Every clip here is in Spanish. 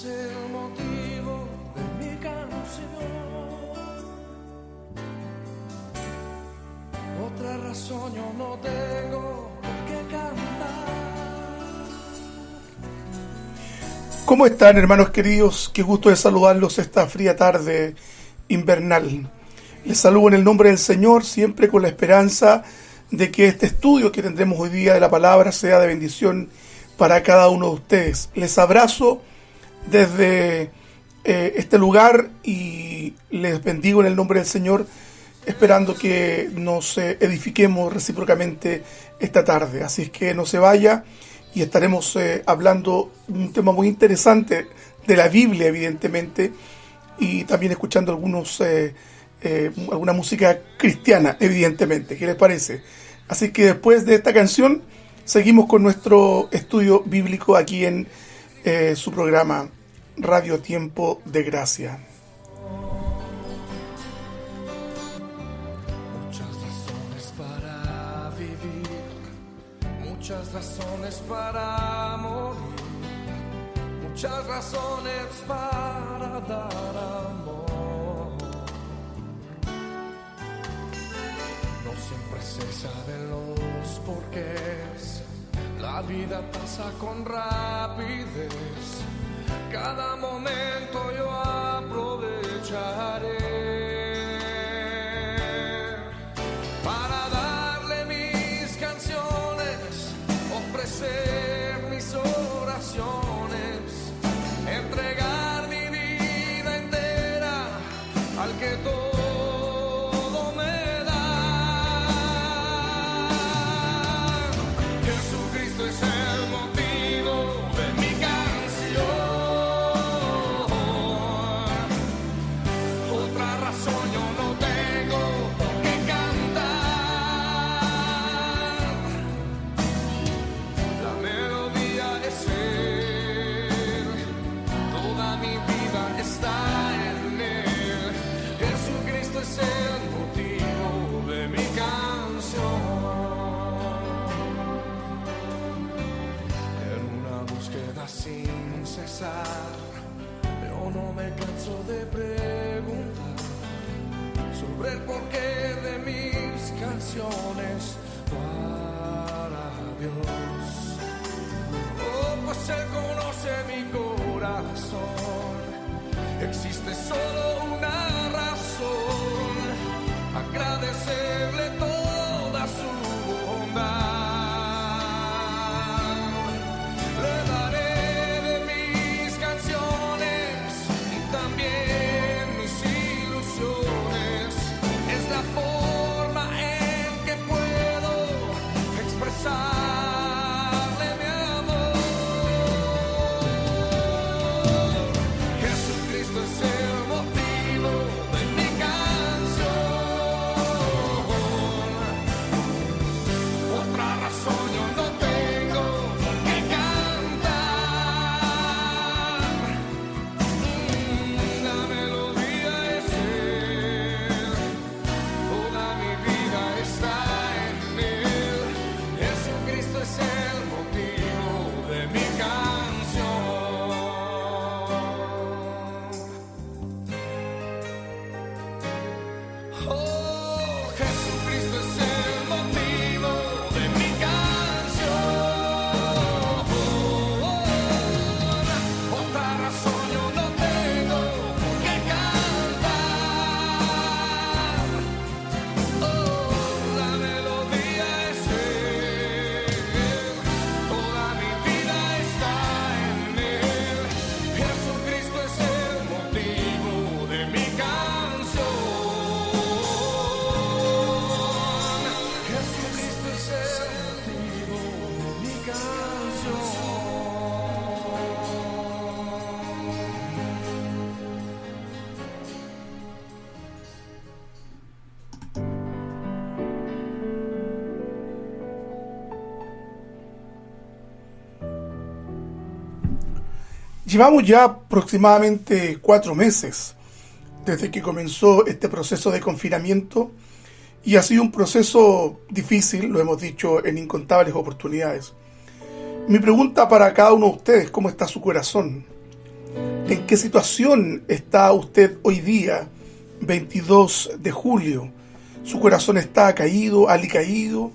es el motivo de mi canción. Otra razón yo no tengo por qué cantar. ¿Cómo están, hermanos queridos? Qué gusto de saludarlos esta fría tarde invernal. Les saludo en el nombre del Señor, siempre con la esperanza de que este estudio que tendremos hoy día de la palabra sea de bendición para cada uno de ustedes. Les abrazo desde este lugar y les bendigo en el nombre del Señor, esperando que nos edifiquemos recíprocamente esta tarde. Así es que no se vaya y estaremos hablando un tema muy interesante de la Biblia, evidentemente, y también escuchando alguna música cristiana, evidentemente. ¿Qué les parece? Así que después de esta canción seguimos con nuestro estudio bíblico aquí en su programa Radio Tiempo de Gracia. Muchas razones para vivir, muchas razones para morir, muchas razones para dar amor. No siempre se saben los porqués, la vida pasa con rapidez. Cada momento yo aprovecharé para darle mis canciones, ofrecer mis oraciones, entregar mi vida entera al que todo me da. Jesucristo es el motivo de mi canción. Otra razón yo no tengo por qué cantar. La melodía es Él, toda mi vida está en Él. Jesucristo es el motivo de mi canción. En una búsqueda sin cesar, yo no me canso de preguntar sobre el porqué de mis canciones para Dios. Oh, pues Él conoce mi corazón. Existe solo una razón: agradecerle toda su bondad. Le daré de mis canciones y también mis ilusiones. Es la forma en que puedo expresarle mi amor. Jesucristo es el motivo de mi canción. Otra razón yo no tengo por qué cantar. La melodía es Él, toda mi vida está en Él. Jesucristo es el motivo de mi canción. Oh, Jesucristo es el motivo de mi canción. Otra razón yo no tengo por qué cantar. Oh, la melodía es Él, toda mi vida está en Él. Jesucristo es el motivo de mi canción. Jesucristo es el motivo de mi canción. Llevamos ya aproximadamente 4 meses desde que comenzó este proceso de confinamiento y ha sido un proceso difícil, lo hemos dicho en incontables oportunidades. Mi pregunta para cada uno de ustedes: ¿cómo está su corazón? ¿En qué situación está usted hoy día, 22 de julio? ¿Su corazón está caído, alicaído?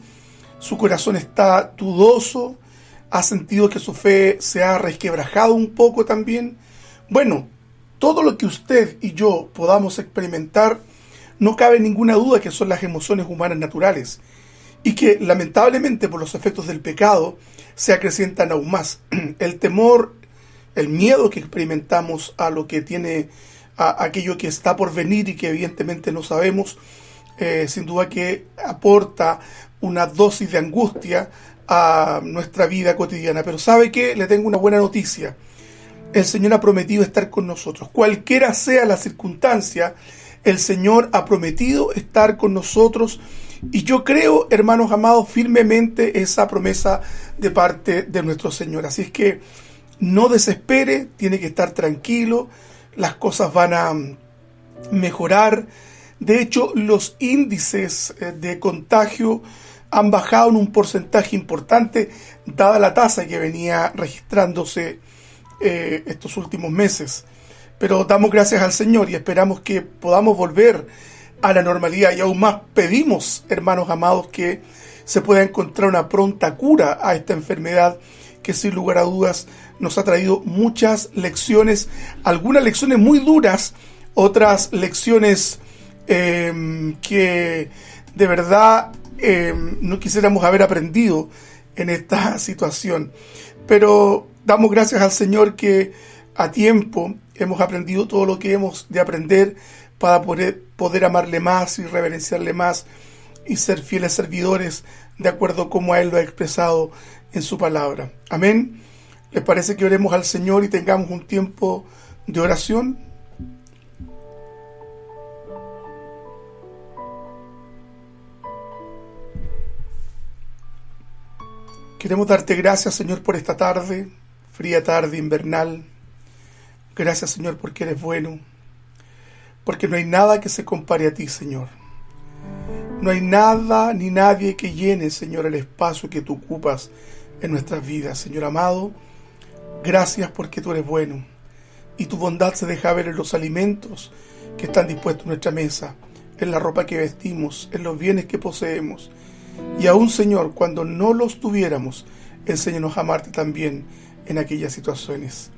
¿Su corazón está dudoso? ¿Ha sentido que su fe se ha resquebrajado un poco también? Bueno, todo lo que usted y yo podamos experimentar, no cabe ninguna duda que son las emociones humanas naturales y que lamentablemente por los efectos del pecado se acrecientan aún más. El temor, el miedo que experimentamos a lo que tiene, a aquello que está por venir y que evidentemente no sabemos, sin duda que aporta una dosis de angustia a nuestra vida cotidiana. Pero ¿sabe qué? Le tengo una buena noticia. El Señor ha prometido estar con nosotros. Cualquiera sea la circunstancia, el Señor ha prometido estar con nosotros. Y yo creo, hermanos amados, firmemente esa promesa de parte de nuestro Señor. Así es que no desespere, tiene que estar tranquilo, las cosas van a mejorar. De hecho, los índices de contagio han bajado en un porcentaje importante, dada la tasa que venía registrándose estos últimos meses. Pero damos gracias al Señor y esperamos que podamos volver a la normalidad, y aún más pedimos, hermanos amados, que se pueda encontrar una pronta cura a esta enfermedad que sin lugar a dudas nos ha traído muchas lecciones, algunas lecciones muy duras, otras lecciones que de verdad no quisiéramos haber aprendido en esta situación. Pero damos gracias al Señor que a tiempo hemos aprendido todo lo que hemos de aprender para poder amarle más y reverenciarle más y ser fieles servidores de acuerdo como a Él lo ha expresado en su palabra. Amén. ¿Les parece que oremos al Señor y tengamos un tiempo de oración? Queremos darte gracias, Señor, por esta tarde, fría tarde invernal. Gracias, Señor, porque eres bueno, porque no hay nada que se compare a ti, Señor. No hay nada ni nadie que llene, Señor, el espacio que tú ocupas en nuestras vidas. Señor amado, gracias porque tú eres bueno y tu bondad se deja ver en los alimentos que están dispuestos en nuestra mesa, en la ropa que vestimos, en los bienes que poseemos. Y aún, Señor, cuando no los tuviéramos, enséñanos a amarte también en aquellas situaciones.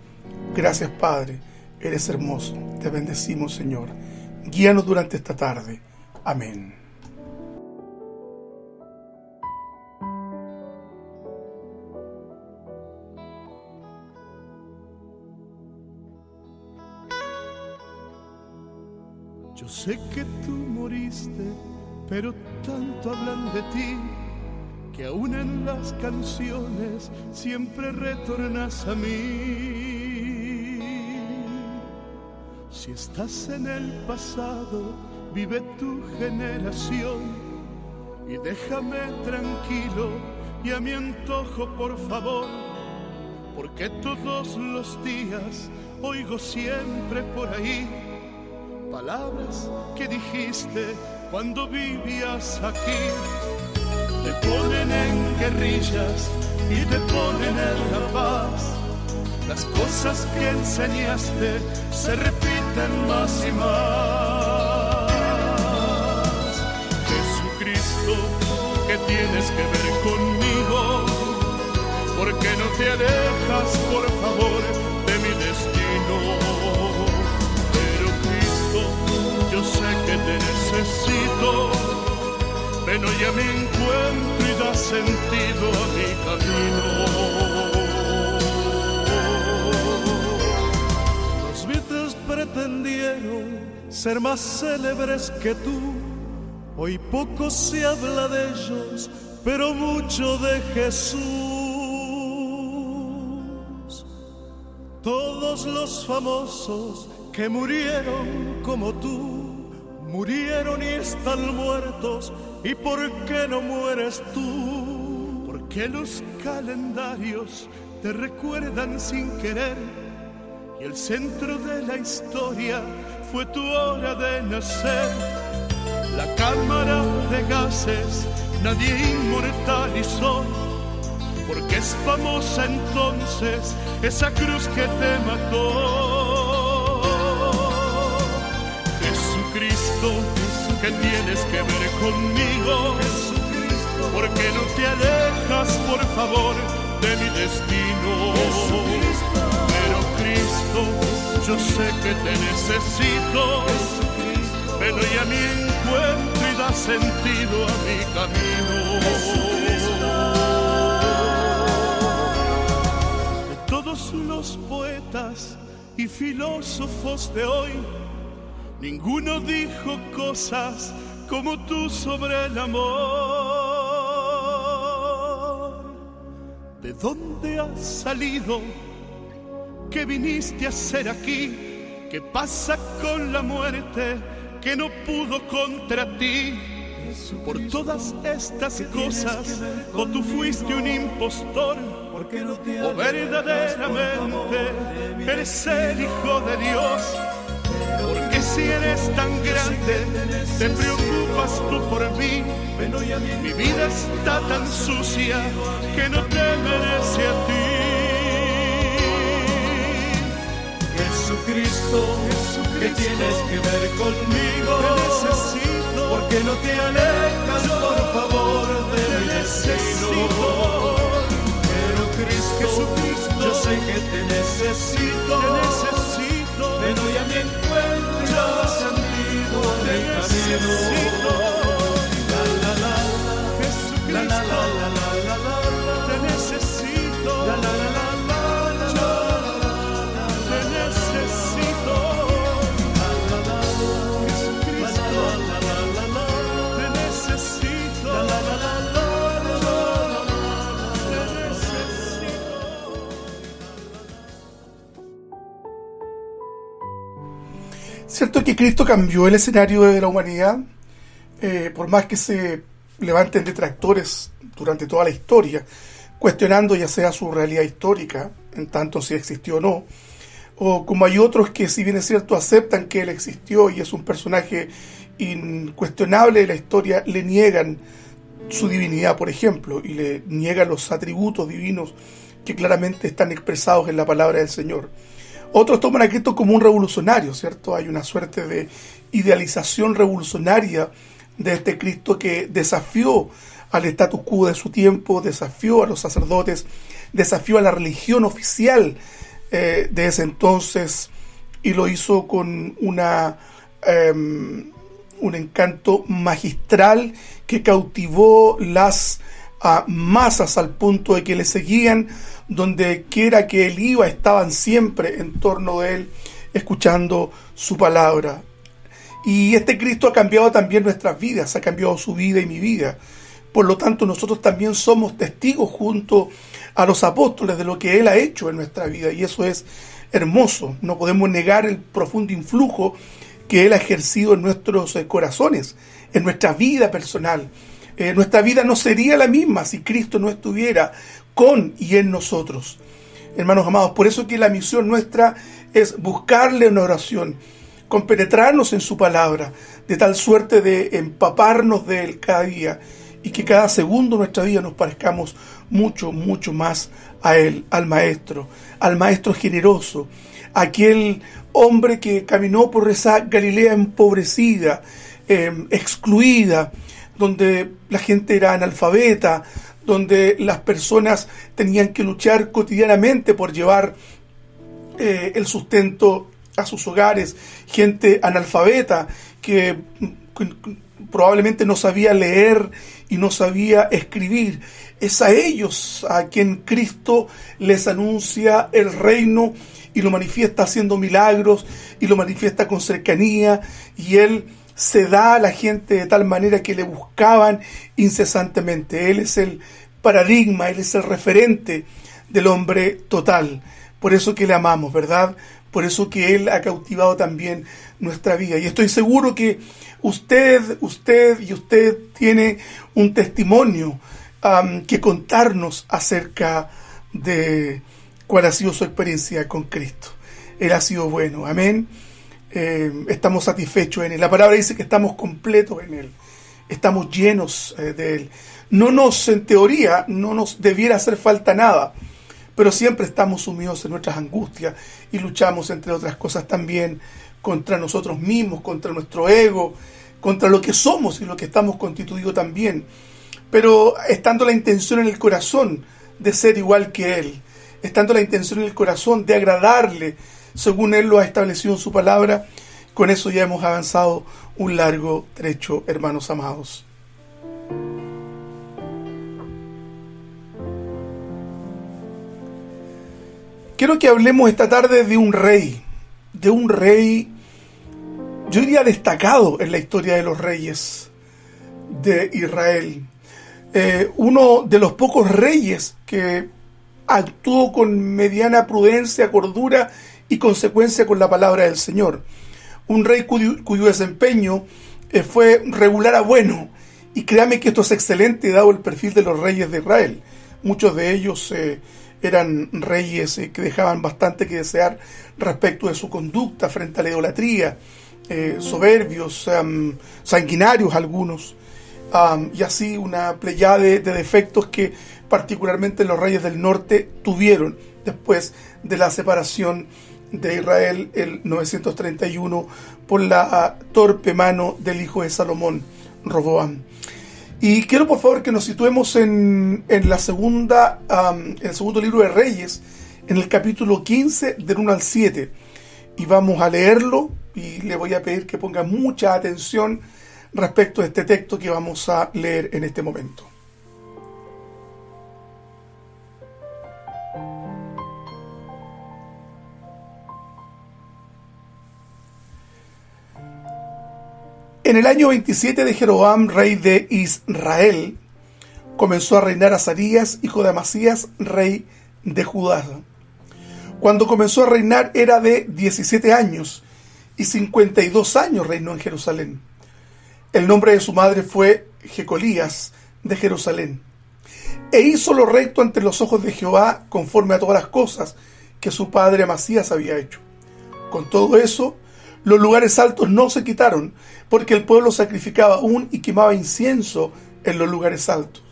Gracias, Padre, eres hermoso. Te bendecimos, Señor. Guíanos durante esta tarde. Amén. Yo sé que tú moriste, pero tanto hablan de ti, que aún en las canciones siempre retornas a mí. Si estás en el pasado, vive tu generación y déjame tranquilo y a mi antojo, por favor, porque todos los días oigo siempre por ahí palabras que dijiste cuando vivías aquí. Te ponen en guerrillas y te ponen en la paz. Las cosas que enseñaste se repiten más y más. Jesucristo, ¿qué tienes que ver conmigo? ¿Por qué no te alejas, por favor, de mi destino? Yo sé que te necesito, ven hoy a mi encuentro y da sentido a mi camino. Los Beatles pretendieron ser más célebres que tú, hoy poco se habla de ellos, pero mucho de Jesús. Todos los famosos que murieron como tú, murieron y están muertos. ¿Y por qué no mueres tú? Porque los calendarios te recuerdan sin querer y el centro de la historia fue tu hora de nacer. La cámara de gases nadie inmortalizó, porque es famosa entonces esa cruz que te mató. Jesucristo, que tienes que ver conmigo? ¿Por qué no te alejas, por favor, de mi destino? Pero Cristo, yo sé que te necesito. Ven hoy a mi encuentro y da sentido a mi camino. De todos los poetas y filósofos de hoy, ninguno dijo cosas como tú sobre el amor. ¿De dónde has salido? ¿Qué viniste a hacer aquí? ¿Qué pasa con la muerte que no pudo contra ti? Por todas estas cosas, o tú fuiste un impostor, o verdaderamente eres el Hijo de Dios. Porque si eres tan grande, te preocupas tú por mí. Mi vida está tan sucia que no te merece a ti. Jesucristo, que tienes que ver conmigo. Te necesito. ¿Por qué no te alejas, por favor, de mi destino? Pero Cristo, Jesucristo, yo sé que te necesito. Ven hoy a mi encuentro y da sentido a mi camino. La la la, Jesucristo, la la la la la la, te necesito. la la la la la la, Te necesito. Jesucristo, te necesito. Te necesito. ¿Cierto que Cristo cambió el escenario de la humanidad? Por más que se levanten detractores durante toda la historia, cuestionando ya sea su realidad histórica, en tanto si existió o no, o como hay otros que, si bien es cierto, aceptan que él existió y es un personaje incuestionable de la historia, le niegan su divinidad, por ejemplo, y le niegan los atributos divinos que claramente están expresados en la palabra del Señor. Otros toman a Cristo como un revolucionario, ¿cierto? Hay una suerte de idealización revolucionaria de este Cristo que desafió al status quo de su tiempo, desafió a los sacerdotes, desafió a la religión oficial de ese entonces, y lo hizo con un encanto magistral que cautivó las masas al punto de que le seguían donde quiera que él iba, estaban siempre en torno de él escuchando su palabra. Y este Cristo ha cambiado también nuestras vidas, ha cambiado su vida y mi vida. Por lo tanto, nosotros también somos testigos junto a los apóstoles de lo que él ha hecho en nuestra vida, y eso es hermoso. No podemos negar el profundo influjo que él ha ejercido en nuestros corazones, en nuestra vida personal. Nuestra vida no sería la misma si Cristo no estuviera con y en nosotros. Hermanos amados, por eso que la misión nuestra es buscarle en oración, compenetrarnos en su palabra, de tal suerte de empaparnos de él cada día, y que cada segundo de nuestra vida nos parezcamos mucho, mucho más a él, al Maestro generoso, aquel hombre que caminó por esa Galilea empobrecida, excluida, donde la gente era analfabeta, donde las personas tenían que luchar cotidianamente por llevar el sustento a sus hogares, gente analfabeta que probablemente no sabía leer y no sabía escribir. Es a ellos a quien Cristo les anuncia el reino y lo manifiesta haciendo milagros y lo manifiesta con cercanía, y él se da a la gente de tal manera que le buscaban incesantemente. Él es el paradigma, él es el referente del hombre total. Por eso que le amamos, ¿verdad? Por eso que él ha cautivado también nuestra vida. Y estoy seguro que usted tiene un testimonio que contarnos acerca de cuál ha sido su experiencia con Cristo. Él ha sido bueno, amén. Estamos satisfechos en él. La palabra dice que estamos completos en él, estamos llenos de él. En teoría no nos debiera hacer falta nada, pero siempre estamos sumidos en nuestras angustias y luchamos, entre otras cosas, también contra nosotros mismos, contra nuestro ego, contra lo que somos y lo que estamos constituidos también. Pero estando la intención en el corazón de ser igual que Él, estando la intención en el corazón de agradarle, según Él lo ha establecido en su palabra, con eso ya hemos avanzado un largo trecho, hermanos amados. Quiero que hablemos esta tarde de un rey, yo diría destacado en la historia de los reyes de Israel. Uno de los pocos reyes que actuó con mediana prudencia, cordura y consecuencia con la palabra del Señor. Un rey cuyo desempeño fue regular a bueno. Y créame que esto es excelente dado el perfil de los reyes de Israel. Muchos de ellos eran reyes que dejaban bastante que desear respecto de su conducta frente a la idolatría, soberbios, sanguinarios algunos, y así una pleyada de defectos que particularmente los reyes del norte tuvieron después de la separación de Israel en 931 por la torpe mano del hijo de Salomón, Roboam. Y quiero por favor que nos situemos en el segundo libro de Reyes, en el capítulo 15 del 1 al 7. Y vamos a leerlo y le voy a pedir que ponga mucha atención respecto a este texto que vamos a leer en este momento. En el año 27 de Jeroboam, rey de Israel, comenzó a reinar Azarías, hijo de Amasías, rey de Judá. Cuando comenzó a reinar era de 17 años y 52 años reinó en Jerusalén. El nombre de su madre fue Jecolías de Jerusalén. E hizo lo recto ante los ojos de Jehová conforme a todas las cosas que su padre Amasías había hecho. Con todo eso, los lugares altos no se quitaron, porque el pueblo sacrificaba aún y quemaba incienso en los lugares altos.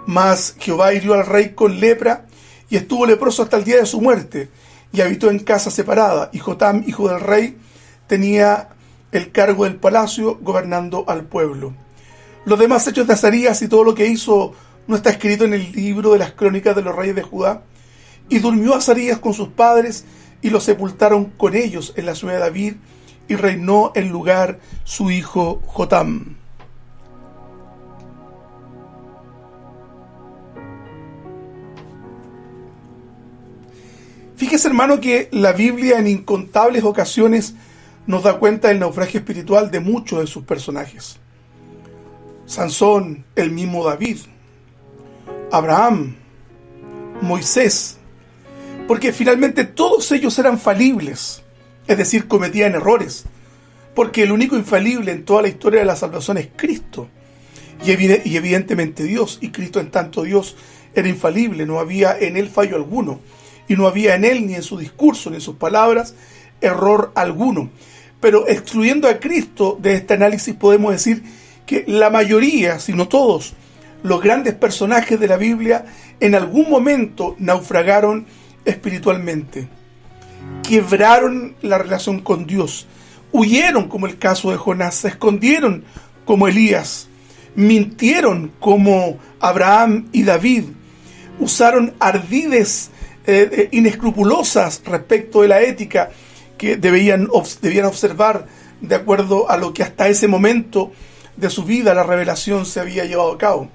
Mas Jehová hirió al rey con lepra, y estuvo leproso hasta el día de su muerte, y habitó en casa separada, y Jotam, hijo del rey, tenía el cargo del palacio, gobernando al pueblo. Los demás hechos de Azarías y todo lo que hizo no está escrito en el libro de las crónicas de los reyes de Judá. Y durmió Azarías con sus padres, y lo sepultaron con ellos en la ciudad de David, y reinó en lugar su hijo Jotam. Fíjese, hermano, que la Biblia en incontables ocasiones nos da cuenta del naufragio espiritual de muchos de sus personajes. Sansón, el mismo David, Abraham, Moisés, porque finalmente todos ellos eran falibles, es decir, cometían errores, porque el único infalible en toda la historia de la salvación es Cristo, y evidentemente Dios, y Cristo en tanto Dios era infalible, no había en él fallo alguno, y no había en él, ni en su discurso, ni en sus palabras, error alguno. Pero excluyendo a Cristo de este análisis, podemos decir que la mayoría, si no todos, los grandes personajes de la Biblia en algún momento naufragaron espiritualmente, quebraron la relación con Dios, huyeron como el caso de Jonás, se escondieron como Elías, mintieron como Abraham y David, usaron ardides inescrupulosas respecto de la ética que debían observar de acuerdo a lo que hasta ese momento de su vida la revelación se había llevado a cabo.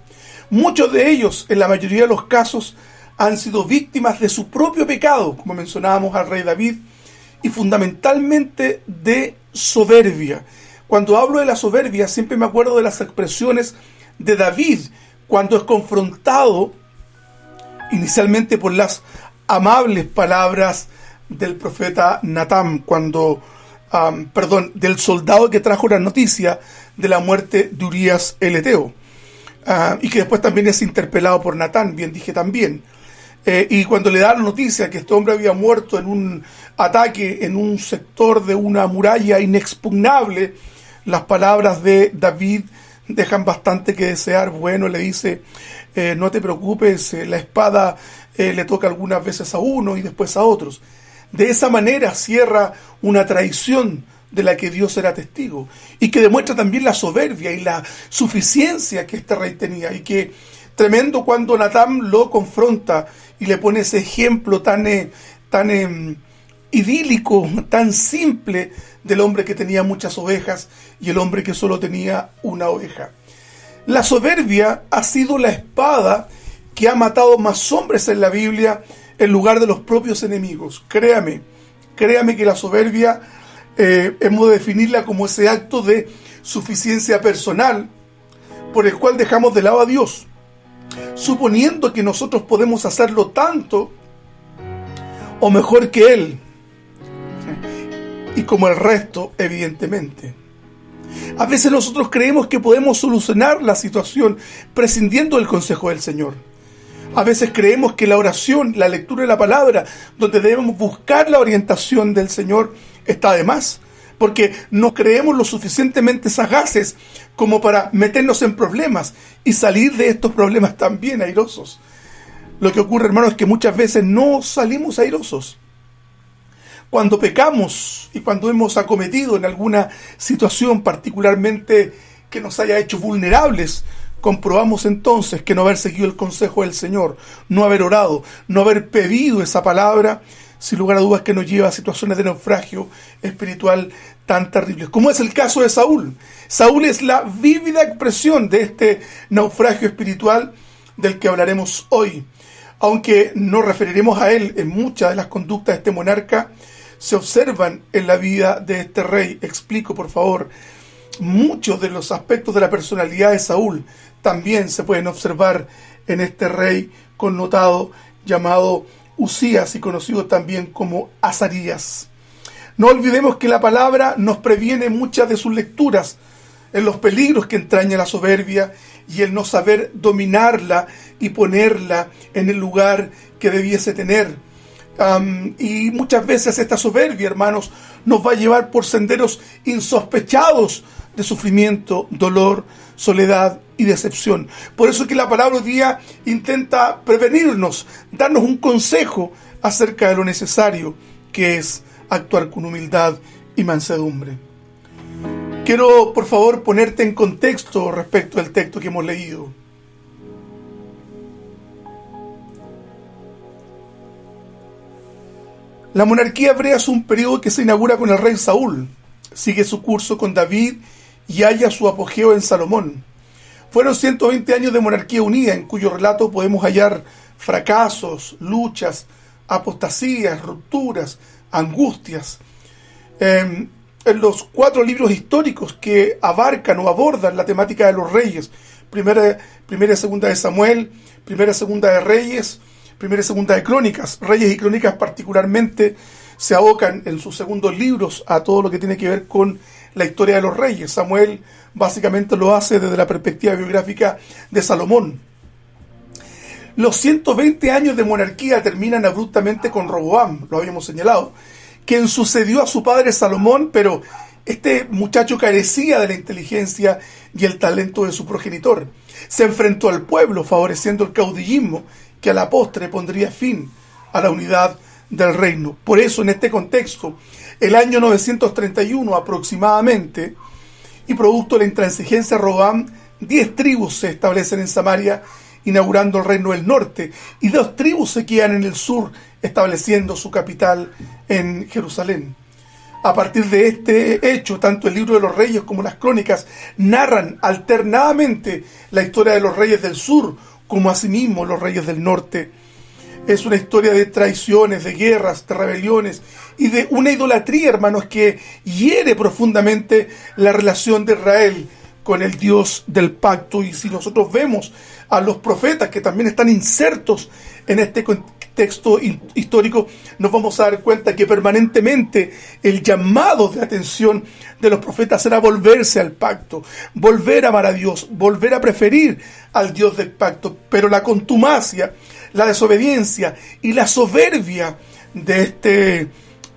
Muchos de ellos, en la mayoría de los casos, han sido víctimas de su propio pecado, como mencionábamos al rey David, y fundamentalmente de soberbia. Cuando hablo de la soberbia, siempre me acuerdo de las expresiones de David, cuando es confrontado inicialmente por las amables palabras del profeta Natán, del soldado que trajo la noticia de la muerte de Urías el Eteo, y que después también es interpelado por Natán, bien dije también. Y cuando le da la noticia que este hombre había muerto en un ataque en un sector de una muralla inexpugnable, las palabras de David dejan bastante que desear. Bueno, le dice, no te preocupes, la espada le toca algunas veces a uno y después a otros. De esa manera cierra una traición de la que Dios era testigo y que demuestra también la soberbia y la suficiencia que este rey tenía, y que tremendo cuando Natán lo confronta y le pone ese ejemplo tan idílico, tan simple, del hombre que tenía muchas ovejas y el hombre que solo tenía una oveja. La soberbia ha sido la espada que ha matado más hombres en la Biblia en lugar de los propios enemigos. Créame que la soberbia hemos de definirla como ese acto de suficiencia personal por el cual dejamos de lado a Dios, suponiendo que nosotros podemos hacerlo tanto o mejor que Él, y como el resto, evidentemente. A veces nosotros creemos que podemos solucionar la situación prescindiendo del consejo del Señor. A veces creemos que la oración, la lectura de la palabra, donde debemos buscar la orientación del Señor, está de más, porque no creemos lo suficientemente sagaces como para meternos en problemas y salir de estos problemas también airosos. Lo que ocurre, hermanos, es que muchas veces no salimos airosos. Cuando pecamos y cuando hemos acometido en alguna situación particularmente que nos haya hecho vulnerables, comprobamos entonces que no haber seguido el consejo del Señor, no haber orado, no haber pedido esa palabra, sin lugar a dudas que nos lleva a situaciones de naufragio espiritual tan terribles, como es el caso de Saúl. Saúl es la vívida expresión de este naufragio espiritual del que hablaremos hoy. Aunque nos referiremos a él en muchas de las conductas de este monarca, se observan en la vida de este rey. Explico, por favor. Muchos de los aspectos de la personalidad de Saúl también se pueden observar en este rey connotado llamado Usías y conocido también como Azarías. No olvidemos que la palabra nos previene muchas de sus lecturas en los peligros que entraña la soberbia y el no saber dominarla y ponerla en el lugar que debiese tener. Y muchas veces esta soberbia, hermanos, nos va a llevar por senderos insospechados de sufrimiento, dolor, soledad y decepción. Por eso es que la palabra hoy día intenta prevenirnos, darnos un consejo acerca de lo necesario que es actuar con humildad y mansedumbre. Quiero, por favor, ponerte en contexto respecto al texto que hemos leído. La monarquía hebrea es un periodo que se inaugura con el rey Saúl, sigue su curso con David y halla su apogeo en Salomón. Fueron 120 años de monarquía unida, en cuyo relato podemos hallar fracasos, luchas, apostasías, rupturas, angustias. En los 4 libros históricos que abarcan o abordan la temática de los reyes, primera y segunda de Samuel, primera y segunda de Reyes, primera y segunda de Crónicas. Reyes y Crónicas particularmente se abocan en sus segundos libros a todo lo que tiene que ver con la historia de los reyes. Samuel básicamente lo hace desde la perspectiva biográfica de Salomón. Los 120 años de monarquía terminan abruptamente con Roboam, lo habíamos señalado, quien sucedió a su padre Salomón, pero este muchacho carecía de la inteligencia y el talento de su progenitor. Se enfrentó al pueblo, favoreciendo el caudillismo, que a la postre pondría fin a la unidad del reino. Por eso, en este contexto, el año 931 aproximadamente, y producto de la intransigencia de Roboam, 10 tribus se establecen en Samaria, inaugurando el reino del norte, y 2 tribus se quedan en el sur, estableciendo su capital en Jerusalén. A partir de este hecho, tanto el libro de los reyes como las crónicas narran alternadamente la historia de los reyes del sur, como asimismo los reyes del norte. Es una historia de traiciones, de guerras, de rebeliones y de una idolatría, hermanos, que hiere profundamente la relación de Israel con el Dios del pacto. Y si nosotros vemos a los profetas que también están insertos en este contexto histórico, nos vamos a dar cuenta que permanentemente el llamado de atención de los profetas era volverse al pacto, volver a amar a Dios, volver a preferir al Dios del pacto. Pero la contumacia, la desobediencia y la soberbia de este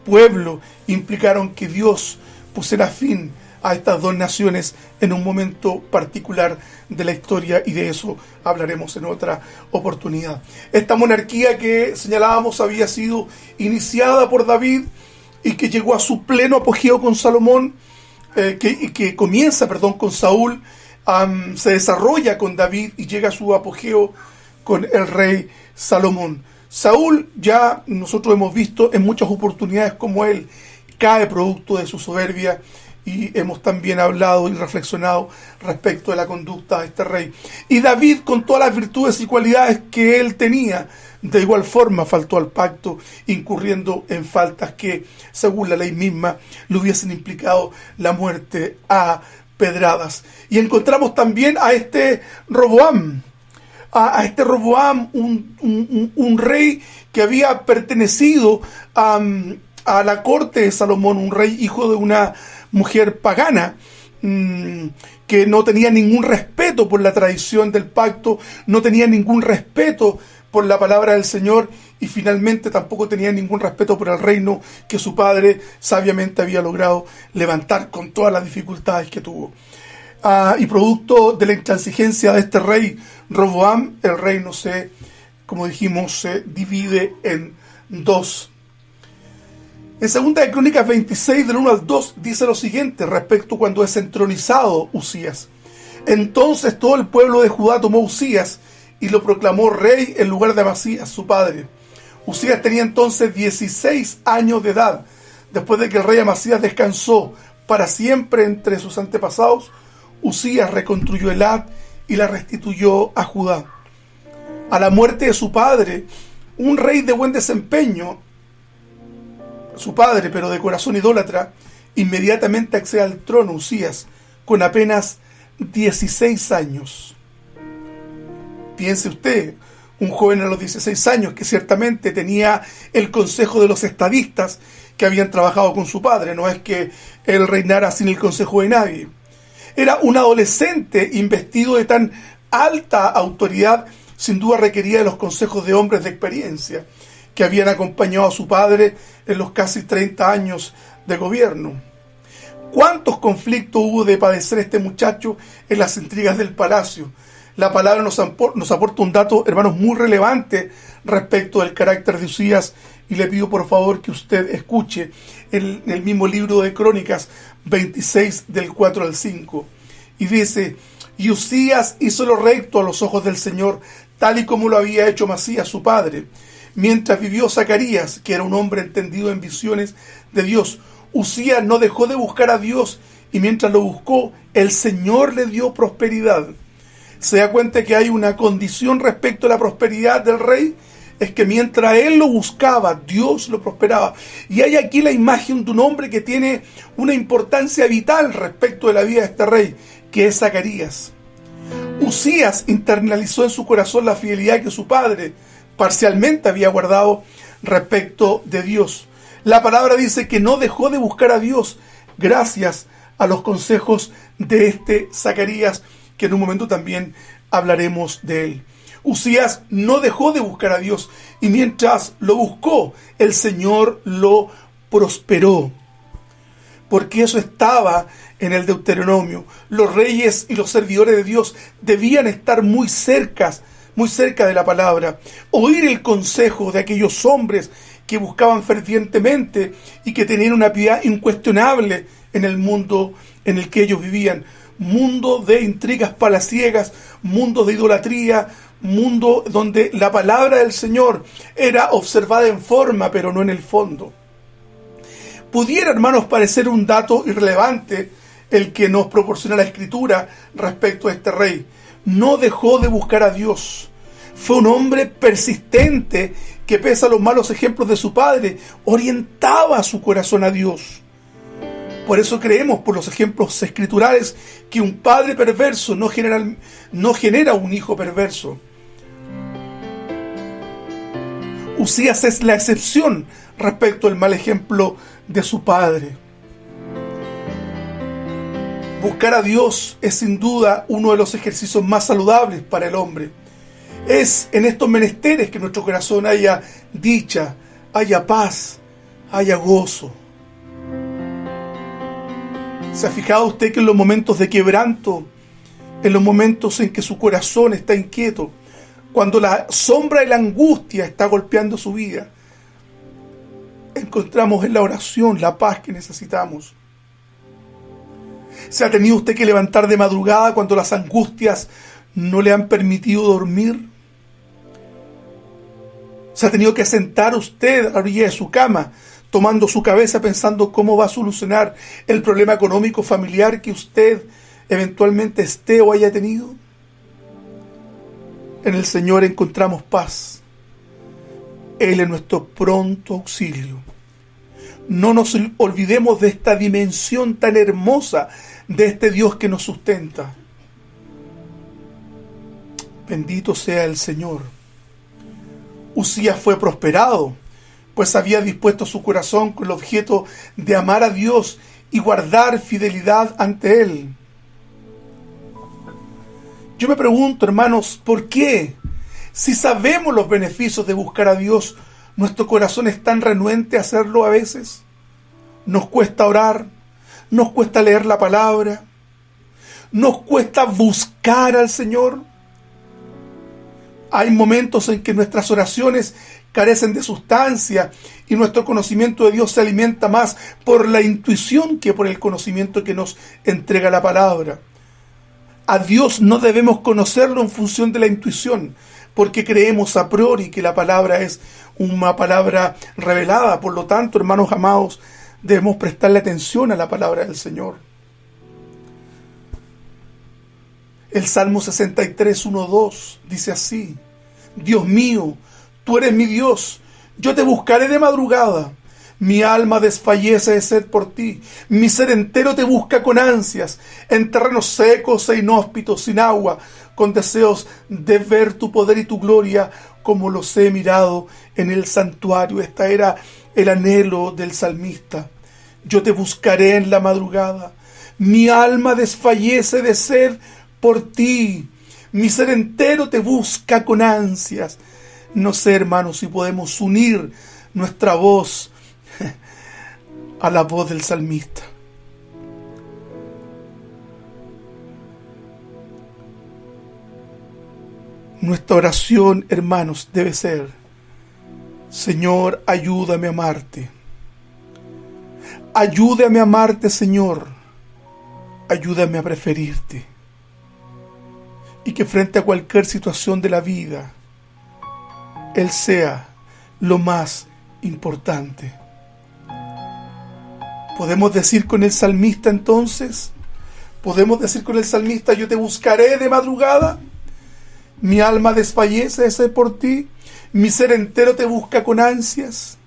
pueblo implicaron que Dios pusiera fin a estas dos naciones en un momento particular de la historia, y de eso hablaremos en otra oportunidad. Esta monarquía que señalábamos había sido iniciada por David y que llegó a su pleno apogeo con Salomón, que comienza con Saúl, se desarrolla con David y llega a su apogeo con el rey Salomón. Saúl, ya nosotros hemos visto en muchas oportunidades cómo él cae producto de su soberbia, y hemos también hablado y reflexionado respecto de la conducta de este rey. Y David, con todas las virtudes y cualidades que él tenía, de igual forma faltó al pacto, incurriendo en faltas que, según la ley misma, le hubiesen implicado la muerte a pedradas. Y encontramos también a este Roboam, un rey que había pertenecido a la corte de Salomón, un rey hijo de una mujer pagana, que no tenía ningún respeto por la tradición del pacto, no tenía ningún respeto por la palabra del Señor, y finalmente tampoco tenía ningún respeto por el reino que su padre sabiamente había logrado levantar con todas las dificultades que tuvo. Y producto de la intransigencia de este rey Roboam, el reino como dijimos, se divide en dos. En 2 de Crónicas 26, del 1 al 2, dice lo siguiente respecto cuando es entronizado Usías. Entonces todo el pueblo de Judá tomó a Usías y lo proclamó rey en lugar de Amasías, su padre. Usías tenía entonces 16 años de edad. Después de que el rey Amasías descansó para siempre entre sus antepasados, Usías reconstruyó Elat y la restituyó a Judá. A la muerte de su padre, un rey de buen desempeño, su padre, pero de corazón idólatra, inmediatamente accede al trono Usías con apenas 16 años. Piense usted, un joven a los 16 años que ciertamente tenía el consejo de los estadistas que habían trabajado con su padre, no es que él reinara sin el consejo de nadie. Era un adolescente investido de tan alta autoridad, sin duda requería de los consejos de hombres de experiencia que habían acompañado a su padre en los casi 30 años de gobierno. ¿Cuántos conflictos hubo de padecer este muchacho en las intrigas del palacio? La palabra nos aporta un dato, hermanos, muy relevante respecto del carácter de Usías, y le pido por favor que usted escuche en el mismo libro de Crónicas 26, del 4 al 5. Y dice: y Usías hizo lo recto a los ojos del Señor, tal y como lo había hecho Amasías su padre. Mientras vivió Zacarías, que era un hombre entendido en visiones de Dios, Usías no dejó de buscar a Dios, y mientras lo buscó, el Señor le dio prosperidad. Se da cuenta que hay una condición respecto a la prosperidad del rey, es que mientras él lo buscaba, Dios lo prosperaba. Y hay aquí la imagen de un hombre que tiene una importancia vital respecto de la vida de este rey, que es Zacarías. Usías internalizó en su corazón la fidelidad que su padre parcialmente había guardado respecto de Dios. La palabra dice que no dejó de buscar a Dios gracias a los consejos de este Zacarías, que en un momento también hablaremos de él. Usías no dejó de buscar a Dios, y mientras lo buscó, el Señor lo prosperó. Porque eso estaba en el Deuteronomio. Los reyes y los servidores de Dios debían estar muy cerca de la palabra, oír el consejo de aquellos hombres que buscaban fervientemente y que tenían una piedad incuestionable en el mundo en el que ellos vivían. Mundo de intrigas palaciegas, mundo de idolatría, mundo donde la palabra del Señor era observada en forma, pero no en el fondo. Pudiera, hermanos, parecer un dato irrelevante el que nos proporciona la Escritura respecto a este rey. No dejó de buscar a Dios. Fue un hombre persistente que, pese a los malos ejemplos de su padre, orientaba su corazón a Dios. Por eso creemos, por los ejemplos escriturales, que un padre perverso no genera un hijo perverso. Usías es la excepción respecto al mal ejemplo de su padre. Buscar a Dios es sin duda uno de los ejercicios más saludables para el hombre. Es en estos menesteres que en nuestro corazón haya dicha, haya paz, haya gozo. ¿Se ha fijado usted que en los momentos de quebranto, en los momentos en que su corazón está inquieto, cuando la sombra y la angustia está golpeando su vida, encontramos en la oración la paz que necesitamos? ¿Se ha tenido usted que levantar de madrugada cuando las angustias no le han permitido dormir? ¿Se ha tenido que sentar usted a la orilla de su cama, tomando su cabeza pensando cómo va a solucionar el problema económico familiar que usted eventualmente esté o haya tenido? En el Señor encontramos paz. Él es nuestro pronto auxilio. No nos olvidemos de esta dimensión tan hermosa de este Dios que nos sustenta. Bendito sea el Señor. Uzías fue prosperado, pues había dispuesto su corazón con el objeto de amar a Dios y guardar fidelidad ante Él. Yo me pregunto, hermanos, ¿por qué? Si sabemos los beneficios de buscar a Dios, nuestro corazón es tan renuente a hacerlo a veces. Nos cuesta orar, nos cuesta leer la palabra, nos cuesta buscar al Señor. Hay momentos en que nuestras oraciones carecen de sustancia y nuestro conocimiento de Dios se alimenta más por la intuición que por el conocimiento que nos entrega la palabra. A Dios no debemos conocerlo en función de la intuición, porque creemos a priori que la palabra es una palabra revelada. Por lo tanto, hermanos amados, debemos prestarle atención a la palabra del Señor. El Salmo 63, 1, 2 dice así: Dios mío, tú eres mi Dios, yo te buscaré de madrugada. Mi alma desfallece de sed por ti, mi ser entero te busca con ansias, en terrenos secos e inhóspitos, sin agua, con deseos de ver tu poder y tu gloria, como los he mirado en el santuario. Este era el anhelo del salmista. Yo te buscaré en la madrugada, mi alma desfallece de sed por ti, mi ser entero te busca con ansias. No sé, hermanos, si podemos unir nuestra voz a la voz del salmista. Nuestra oración, hermanos, debe ser: Señor, ayúdame a amarte. Ayúdame a amarte, Señor. Ayúdame a preferirte. Y que frente a cualquier situación de la vida, Él sea lo más importante. ¿Podemos decir con el salmista entonces? ¿Podemos decir con el salmista: yo te buscaré de madrugada? Mi alma desfallece de sed por ti, mi ser entero te busca con ansias.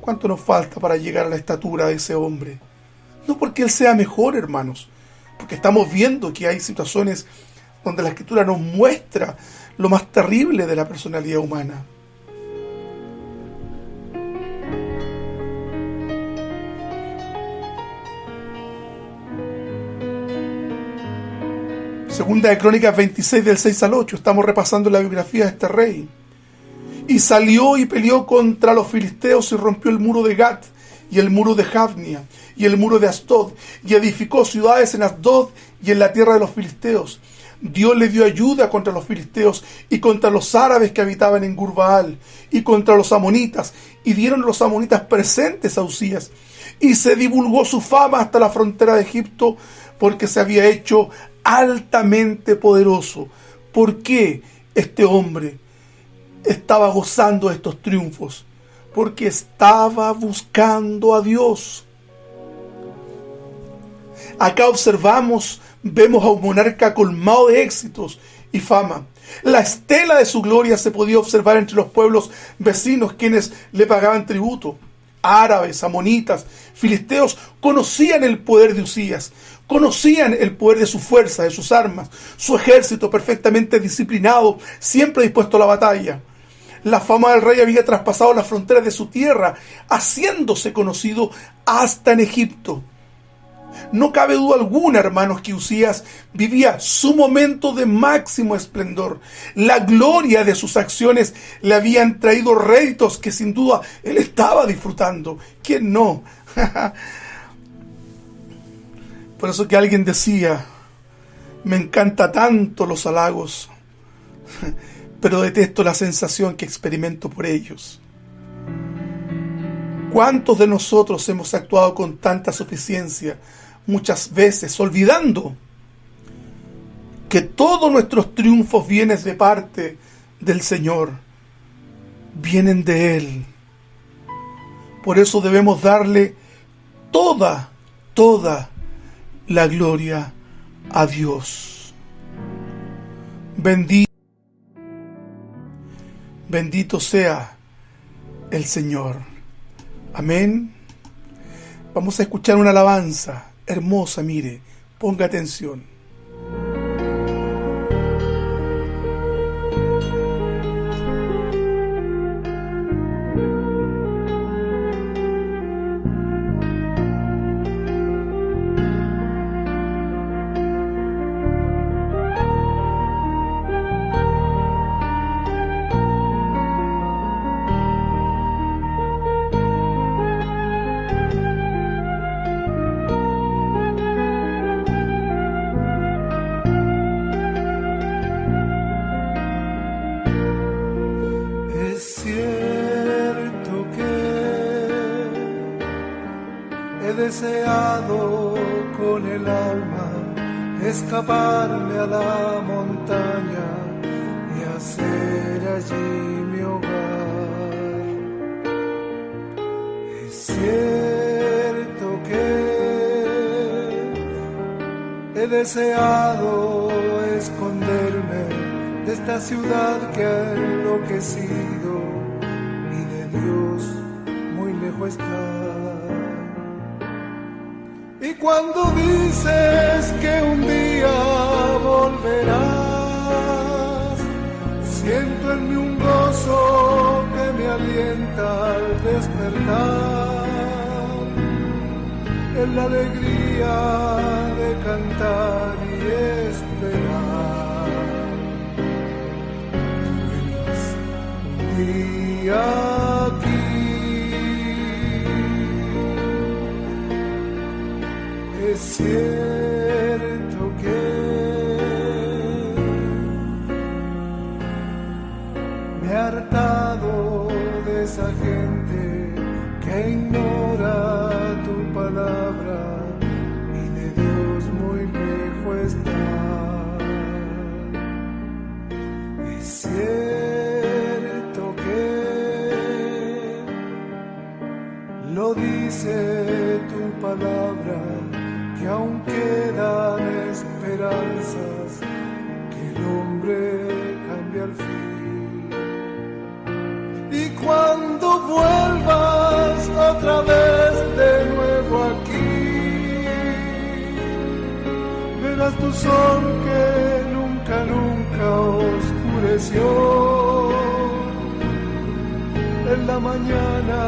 ¿Cuánto nos falta para llegar a la estatura de ese hombre? No porque él sea mejor, hermanos, porque estamos viendo que hay situaciones donde la Escritura nos muestra lo más terrible de la personalidad humana. Segunda de Crónicas 26 del 6 al 8, estamos repasando la biografía de este rey. Y salió y peleó contra los filisteos y rompió el muro de Gat y el muro de Jabnia y el muro de Asdod y edificó ciudades en Asdod y en la tierra de los filisteos. Dios le dio ayuda contra los filisteos y contra los árabes que habitaban en Gurbaal y contra los amonitas, y dieron los amonitas presentes a Uzías. Y se divulgó su fama hasta la frontera de Egipto, porque se había hecho altamente poderoso. ¿Por qué este hombre estaba gozando de estos triunfos? Porque estaba buscando a Dios. Acá vemos a un monarca colmado de éxitos y fama. La estela de su gloria se podía observar entre los pueblos vecinos, quienes le pagaban tributo. Árabes, amonitas, filisteos conocían el poder de Uzías, conocían el poder de su fuerza, de sus armas, su ejército perfectamente disciplinado, siempre dispuesto a la batalla. La fama del rey había traspasado las fronteras de su tierra, haciéndose conocido hasta en Egipto. No cabe duda alguna, hermanos, que Uzías vivía su momento de máximo esplendor. La gloria de sus acciones le habían traído réditos que sin duda él estaba disfrutando. ¿Quién no? Por eso que alguien decía, me encanta tanto los halagos, pero detesto la sensación que experimento por ellos. ¿Cuántos de nosotros hemos actuado con tanta suficiencia, muchas veces olvidando que todos nuestros triunfos vienen de parte del Señor, vienen de Él? Por eso debemos darle toda la gloria a Dios. Bendito sea el Señor. Amén. Vamos a escuchar una alabanza hermosa, mire, ponga atención. Deseado con el alma escaparme a la montaña y hacer allí mi hogar. Es cierto que he deseado esconderme de esta ciudad que ha enloquecido y de Dios muy lejos está. Y cuando dices que un día volverás, siento en mí un gozo que me alienta al despertar, en la alegría de cantar y esperar. Tú eres un día aquí. Es cierto que me he hartado de esa gente que ignora tu palabra y de Dios muy lejos está. Es cierto que lo dice tu palabra, que aún quedan esperanzas, que el hombre cambia al fin. Y cuando vuelvas otra vez de nuevo aquí, verás tu sol que nunca oscureció, en la mañana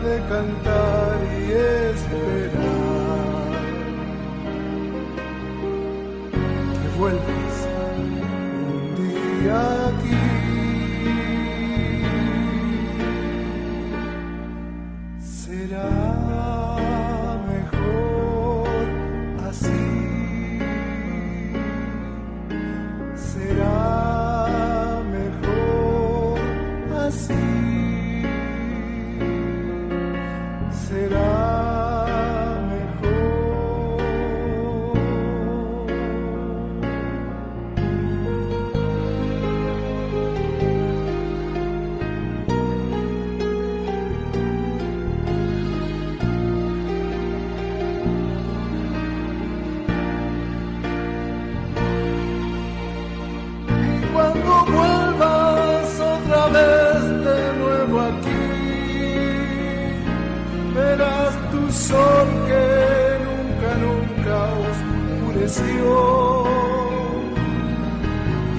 de cantar y esperar. Vuelves un día aquí, será mejor así, será mejor así, será. Sol que nunca oscureció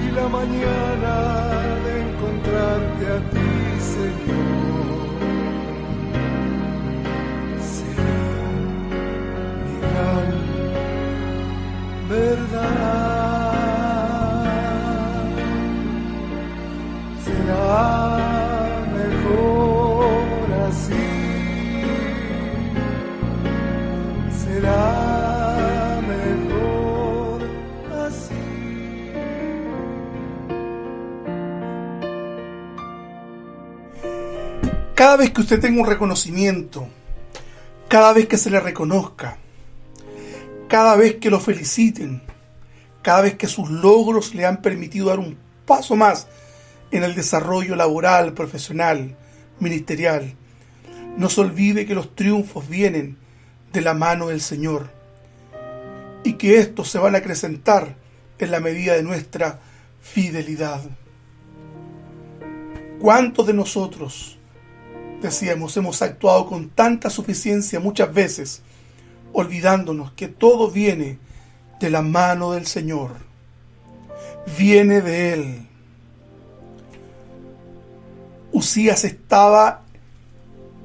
y la mañana de encontrarte a ti, Señor, será mi gran verdad, será mejor así. Será cada vez que usted tenga un reconocimiento, cada vez que se le reconozca, cada vez que lo feliciten, cada vez que sus logros le han permitido dar un paso más en el desarrollo laboral, profesional, ministerial, no se olvide que los triunfos vienen de la mano del Señor y que estos se van a acrecentar en la medida de nuestra fidelidad. ¿Cuántos de nosotros, decíamos, hemos actuado con tanta suficiencia muchas veces, olvidándonos que todo viene de la mano del Señor? Viene de Él. Uzías estaba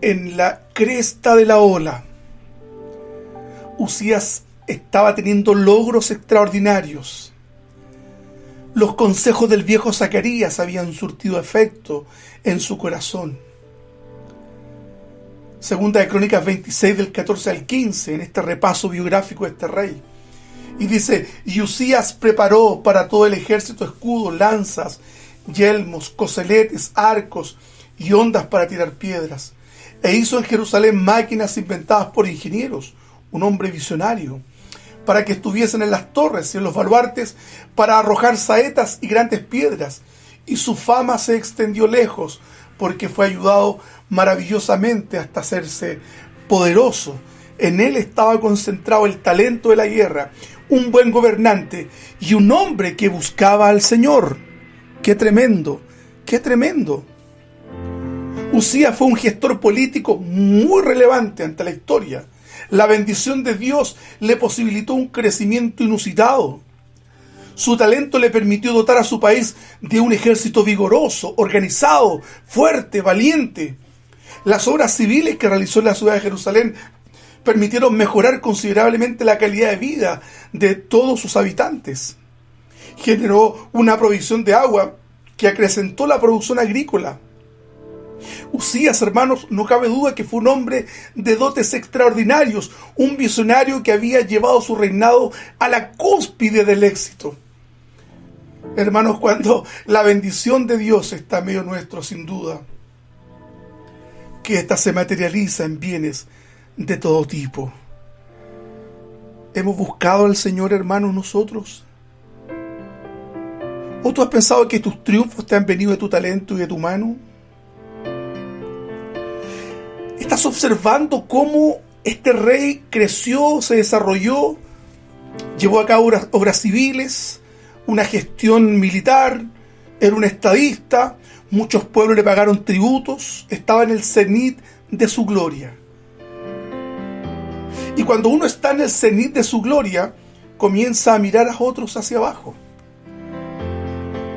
en la cresta de la ola. Uzías estaba teniendo logros extraordinarios. Los consejos del viejo Zacarías habían surtido efecto en su corazón. Segunda de Crónicas 26 del 14 al 15, en este repaso biográfico de este rey. Y dice, y Uzías preparó para todo el ejército escudos, lanzas, yelmos, coseletes, arcos y hondas para tirar piedras. E hizo en Jerusalén máquinas inventadas por ingenieros, un hombre visionario, para que estuviesen en las torres y en los baluartes para arrojar saetas y grandes piedras. Y su fama se extendió lejos, porque fue ayudado maravillosamente hasta hacerse poderoso. En él estaba concentrado el talento de la guerra, un buen gobernante y un hombre que buscaba al Señor. ¡Qué tremendo! ¡Qué tremendo! Uzías fue un gestor político muy relevante ante la historia. La bendición de Dios le posibilitó un crecimiento inusitado. Su talento le permitió dotar a su país de un ejército vigoroso, organizado, fuerte, valiente. Las obras civiles que realizó en la ciudad de Jerusalén permitieron mejorar considerablemente la calidad de vida de todos sus habitantes. Generó una provisión de agua que acrecentó la producción agrícola. Uzías, hermanos, no cabe duda que fue un hombre de dotes extraordinarios, un visionario que había llevado su reinado a la cúspide del éxito. Hermanos, cuando la bendición de Dios está en medio nuestro, sin duda, que ésta se materializa en bienes de todo tipo. ¿Hemos buscado al Señor, hermanos, nosotros? ¿O tú has pensado que tus triunfos te han venido de tu talento y de tu mano? ¿Estás observando cómo este rey creció, se desarrolló, llevó a cabo obras civiles, una gestión militar, era un estadista, muchos pueblos le pagaron tributos, estaba en el cenit de su gloria? Y cuando uno está en el cenit de su gloria, comienza a mirar a otros hacia abajo.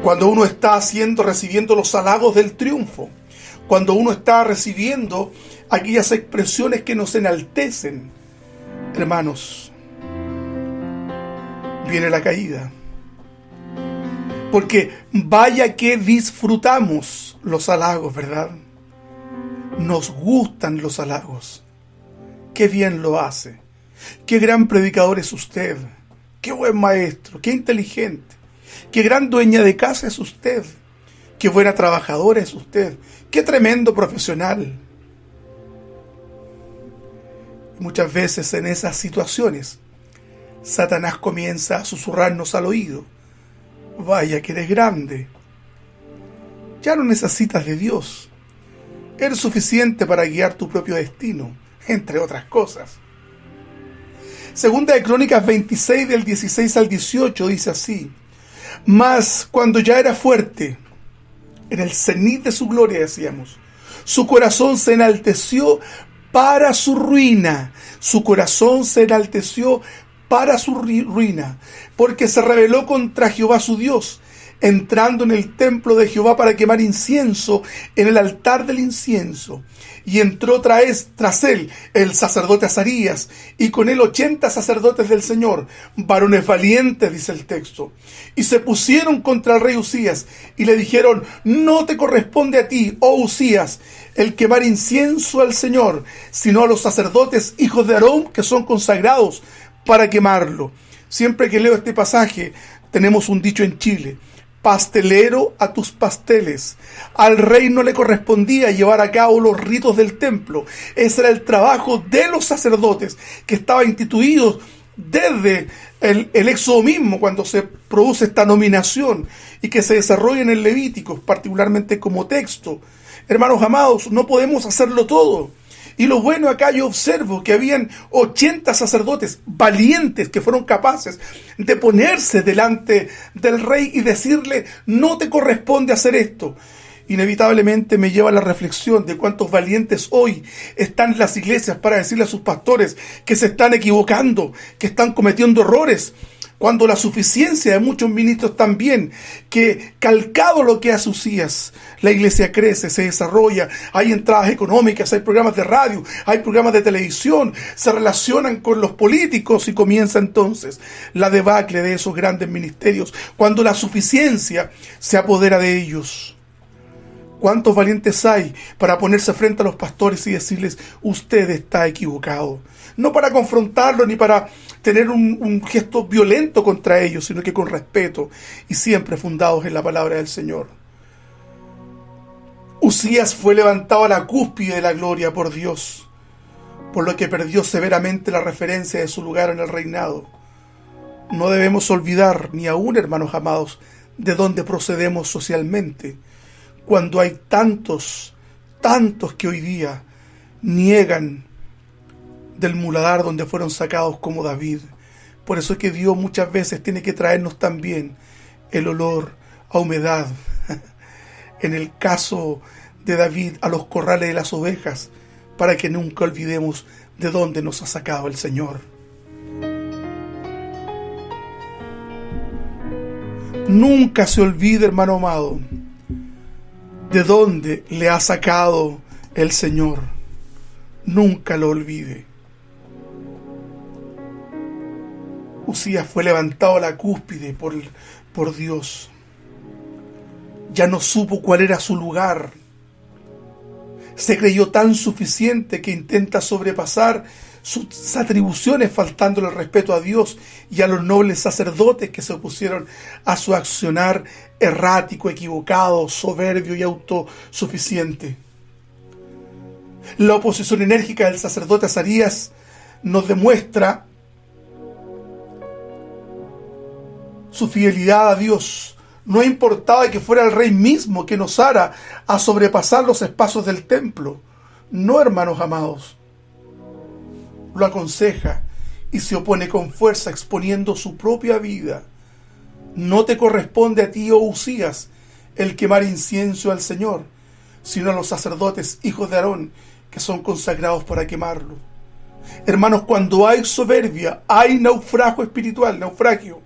Cuando uno está recibiendo los halagos del triunfo, cuando uno está recibiendo aquellas expresiones que nos enaltecen, hermanos, viene la caída. Porque vaya que disfrutamos los halagos, ¿verdad? Nos gustan los halagos. Qué bien lo hace. Qué gran predicador es usted. Qué buen maestro. Qué inteligente. Qué gran dueña de casa es usted. Qué buena trabajadora es usted. Qué tremendo profesional. Muchas veces en esas situaciones, Satanás comienza a susurrarnos al oído. Vaya que eres grande. Ya no necesitas de Dios. Eres suficiente para guiar tu propio destino, entre otras cosas. Segunda de Crónicas 26 del 16 al 18 dice así: mas cuando ya era fuerte, en el cenit de su gloria, decíamos, su corazón se enalteció para su ruina. Su corazón se enalteció para su ruina, porque se rebeló contra Jehová su Dios, entrando en el templo de Jehová para quemar incienso en el altar del incienso. Y entró tras él el sacerdote Azarías, y con él 80 sacerdotes del Señor, varones valientes, dice el texto. Y se pusieron contra el rey Uzías, y le dijeron: no te corresponde a ti, oh Uzías, el quemar incienso al Señor, sino a los sacerdotes hijos de Aarón, que son consagrados para quemarlo. Siempre que leo este pasaje, tenemos un dicho en Chile: pastelero a tus pasteles. Al rey no le correspondía llevar a cabo los ritos del templo. Ese era el trabajo de los sacerdotes, que estaba instituido desde el Éxodo mismo, cuando se produce esta nominación y que se desarrolla en el Levítico, particularmente como texto. Hermanos amados, no podemos hacerlo todo. Y lo bueno acá, yo observo que habían 80 sacerdotes valientes que fueron capaces de ponerse delante del rey y decirle: no te corresponde hacer esto. Inevitablemente me lleva a la reflexión de cuántos valientes hoy están en las iglesias para decirle a sus pastores que se están equivocando, que están cometiendo errores, cuando la suficiencia de muchos ministros también, que calcado lo que hace Usías, la iglesia crece, se desarrolla, hay entradas económicas, hay programas de radio, hay programas de televisión, se relacionan con los políticos y comienza entonces la debacle de esos grandes ministerios, cuando la suficiencia se apodera de ellos. ¿Cuántos valientes hay para ponerse frente a los pastores y decirles: usted está equivocado? No para confrontarlo ni para tener un gesto violento contra ellos, sino que con respeto y siempre fundados en la palabra del Señor. Usías fue levantado a la cúspide de la gloria por Dios, por lo que perdió severamente la referencia de su lugar en el reinado. No debemos olvidar, ni aún, hermanos amados, de dónde procedemos socialmente, cuando hay tantos que hoy día niegan del muladar donde fueron sacados, como David. Por eso es que Dios muchas veces tiene que traernos también el olor a humedad. En el caso de David, a los corrales de las ovejas, para que nunca olvidemos de dónde nos ha sacado el Señor. Nunca se olvide, hermano amado, de dónde le ha sacado el Señor. Nunca lo olvide. Usías fue levantado a la cúspide por Dios. Ya no supo cuál era su lugar. Se creyó tan suficiente que intenta sobrepasar sus atribuciones, faltándole el respeto a Dios y a los nobles sacerdotes que se opusieron a su accionar errático, equivocado, soberbio y autosuficiente. La oposición enérgica del sacerdote Azarías nos demuestra su fidelidad a Dios. No importaba que fuera el rey mismo quien osara a sobrepasar los espacios del templo. No, hermanos amados. Lo aconseja y se opone con fuerza, exponiendo su propia vida. No te corresponde a ti, oh Usías, el quemar incienso al Señor, sino a los sacerdotes, hijos de Aarón, que son consagrados para quemarlo. Hermanos, cuando hay soberbia, hay naufragio.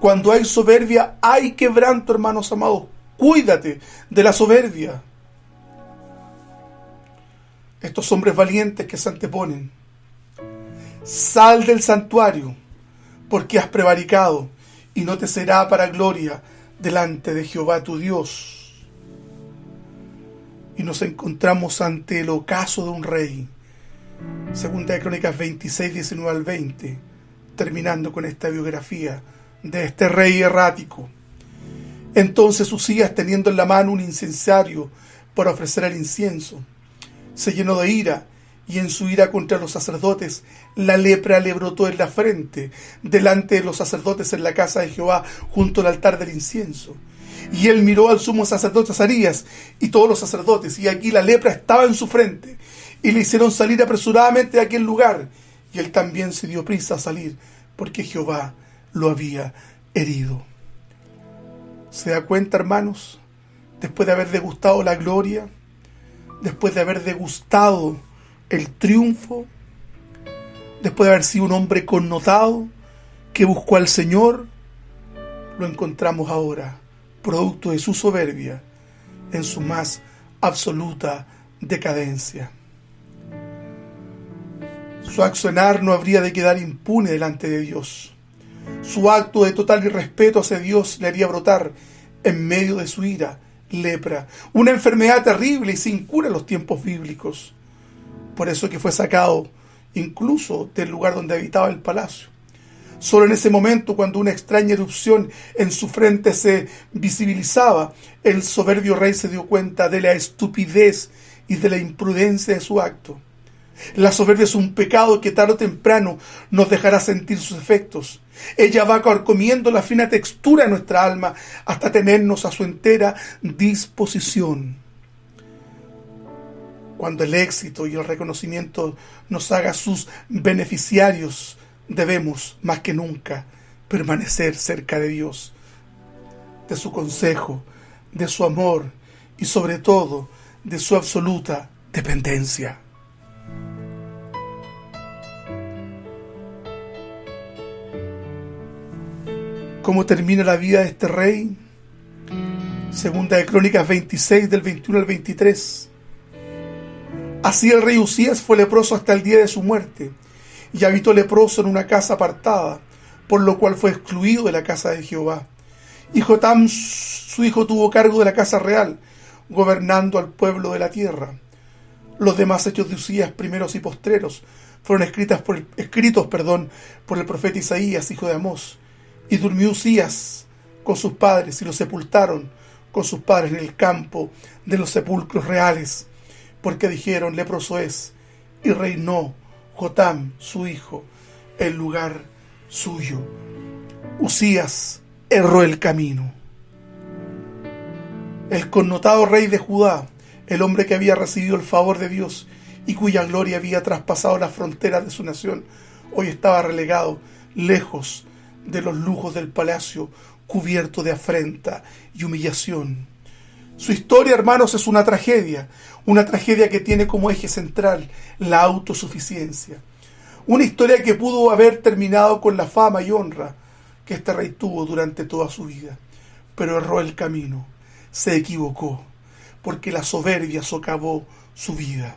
Cuando hay soberbia, hay quebranto, hermanos amados. Cuídate de la soberbia. Estos hombres valientes que se anteponen: sal del santuario, porque has prevaricado, y no te será para gloria delante de Jehová tu Dios. Y nos encontramos ante el ocaso de un rey. Segunda de Crónicas 26, 19 al 20, terminando con esta biografía de este rey errático. Entonces Usías, teniendo en la mano un incensario para ofrecer el incienso, se llenó de ira, y en su ira contra los sacerdotes, la lepra le brotó en la frente, delante de los sacerdotes en la casa de Jehová, junto al altar del incienso. Y él miró al sumo sacerdote Azarías y todos los sacerdotes, y aquí la lepra estaba en su frente, y le hicieron salir apresuradamente de aquel lugar, y él también se dio prisa a salir, porque Jehová lo había herido. ¿Se da cuenta, hermanos? Después de haber degustado la gloria, después de haber degustado el triunfo, después de haber sido un hombre connotado que buscó al Señor, lo encontramos ahora, producto de su soberbia, en su más absoluta decadencia. Su accionar no habría de quedar impune delante de Dios. Su acto de total irrespeto hacia Dios le haría brotar en medio de su ira lepra, una enfermedad terrible y sin cura en los tiempos bíblicos. Por eso que fue sacado incluso del lugar donde habitaba el palacio. Solo en ese momento, cuando una extraña erupción en su frente se visibilizaba, el soberbio rey se dio cuenta de la estupidez y de la imprudencia de su acto. La soberbia es un pecado que tarde o temprano nos dejará sentir sus efectos. Ella va carcomiendo la fina textura de nuestra alma hasta tenernos a su entera disposición. Cuando el éxito y el reconocimiento nos haga sus beneficiarios, debemos, más que nunca, permanecer cerca de Dios, de su consejo, de su amor y sobre todo de su absoluta dependencia. ¿Cómo termina la vida de este rey? Segunda de Crónicas 26, del 21 al 23. Así el rey Usías fue leproso hasta el día de su muerte, y habitó leproso en una casa apartada, por lo cual fue excluido de la casa de Jehová. Y Jotam, su hijo, tuvo cargo de la casa real, gobernando al pueblo de la tierra. Los demás hechos de Usías, primeros y postreros, fueron escritos por el profeta Isaías, hijo de Amós. Y durmió Usías con sus padres, y lo sepultaron con sus padres en el campo de los sepulcros reales, porque dijeron: leproso es, y reinó Jotam, su hijo, en lugar suyo. Usías erró el camino. El connotado rey de Judá, el hombre que había recibido el favor de Dios y cuya gloria había traspasado las fronteras de su nación, hoy estaba relegado lejos de los lujos del palacio, cubierto de afrenta y humillación. Su historia, hermanos, es una tragedia que tiene como eje central la autosuficiencia. Una historia que pudo haber terminado con la fama y honra que este rey tuvo durante toda su vida, pero erró el camino, se equivocó, porque la soberbia socavó su vida.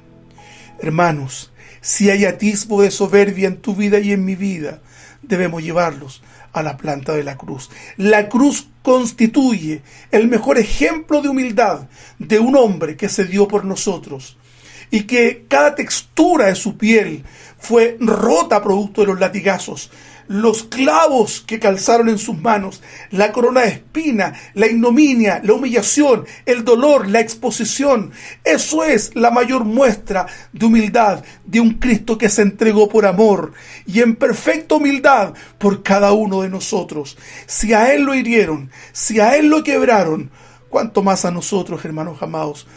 Hermanos, si hay atisbo de soberbia en tu vida y en mi vida, debemos llevarlos a la planta de la cruz. La cruz constituye el mejor ejemplo de humildad de un hombre que se dio por nosotros y que cada textura de su piel fue rota producto de los latigazos, los clavos que calzaron en sus manos, la corona de espina, la ignominia, la humillación, el dolor, la exposición. Eso es la mayor muestra de humildad de un Cristo que se entregó por amor y en perfecta humildad por cada uno de nosotros. Si a Él lo hirieron, si a Él lo quebraron, ¿cuánto más a nosotros, hermanos amados?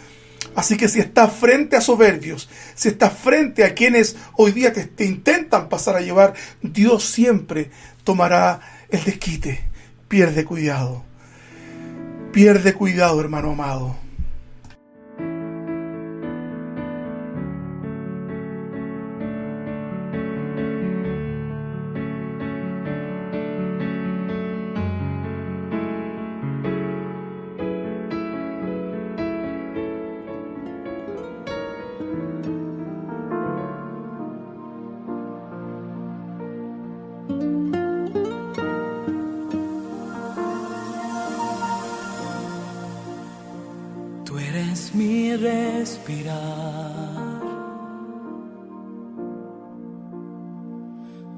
Así que si estás frente a soberbios, si estás frente a quienes hoy día te intentan pasar a llevar, Dios siempre tomará el desquite. Pierde cuidado, hermano amado. Mi respirar,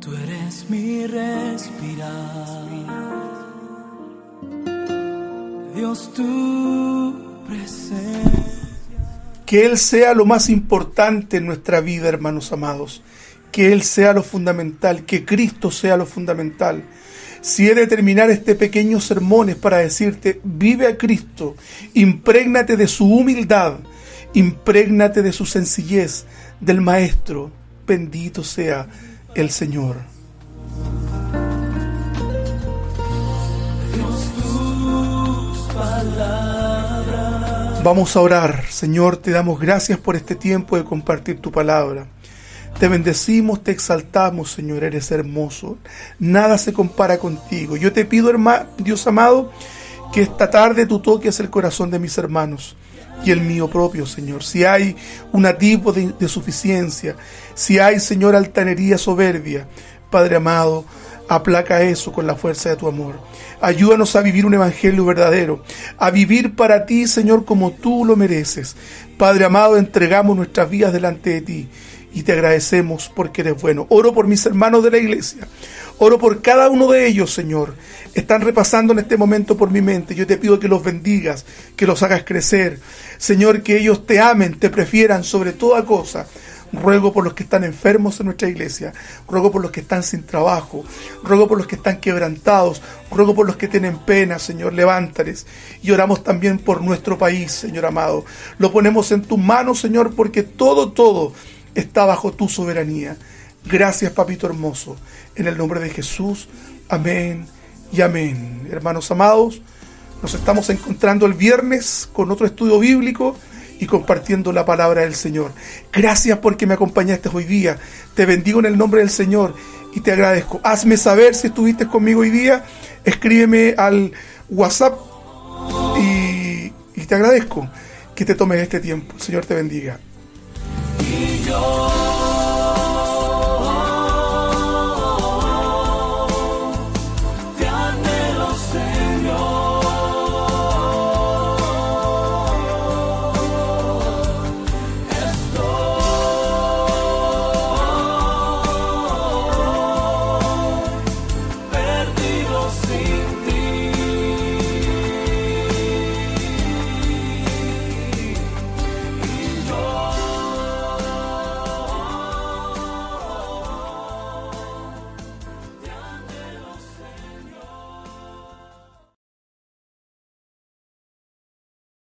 tú eres mi respirar, Dios, tu presencia. Que Él sea lo más importante en nuestra vida, hermanos amados, que Él sea lo fundamental, que Cristo sea lo fundamental. Si he de terminar este pequeño sermón es para decirte: vive a Cristo, imprégnate de su humildad, imprégnate de su sencillez, del Maestro. Bendito sea el Señor. Vamos a orar. Señor, te damos gracias por este tiempo de compartir tu palabra. Te bendecimos, te exaltamos, Señor, eres hermoso. Nada se compara contigo. Yo te pido, hermano, Dios amado, que esta tarde tú toques el corazón de mis hermanos y el mío propio, Señor. Si hay un atisbo de suficiencia, si hay, Señor, altanería, soberbia, Padre amado, aplaca eso con la fuerza de tu amor. Ayúdanos a vivir un evangelio verdadero, a vivir para ti, Señor, como tú lo mereces. Padre amado, entregamos nuestras vidas delante de ti y te agradecemos porque eres bueno. Oro por mis hermanos de la iglesia. Oro por cada uno de ellos, Señor. Están repasando en este momento por mi mente. Yo te pido que los bendigas, que los hagas crecer. Señor, que ellos te amen, te prefieran sobre toda cosa. Ruego por los que están enfermos en nuestra iglesia. Ruego por los que están sin trabajo. Ruego por los que están quebrantados. Ruego por los que tienen pena, Señor. Levántales. Y oramos también por nuestro país, Señor amado. Lo ponemos en tus manos, Señor, porque todo está bajo tu soberanía. Gracias, papito hermoso. En el nombre de Jesús. Amén y amén. Hermanos amados, nos estamos encontrando el viernes con otro estudio bíblico y compartiendo la palabra del Señor. Gracias porque me acompañaste hoy día. Te bendigo en el nombre del Señor y te agradezco. Hazme saber si estuviste conmigo hoy día. Escríbeme al WhatsApp y te agradezco que te tomes este tiempo. El Señor te bendiga. Y yo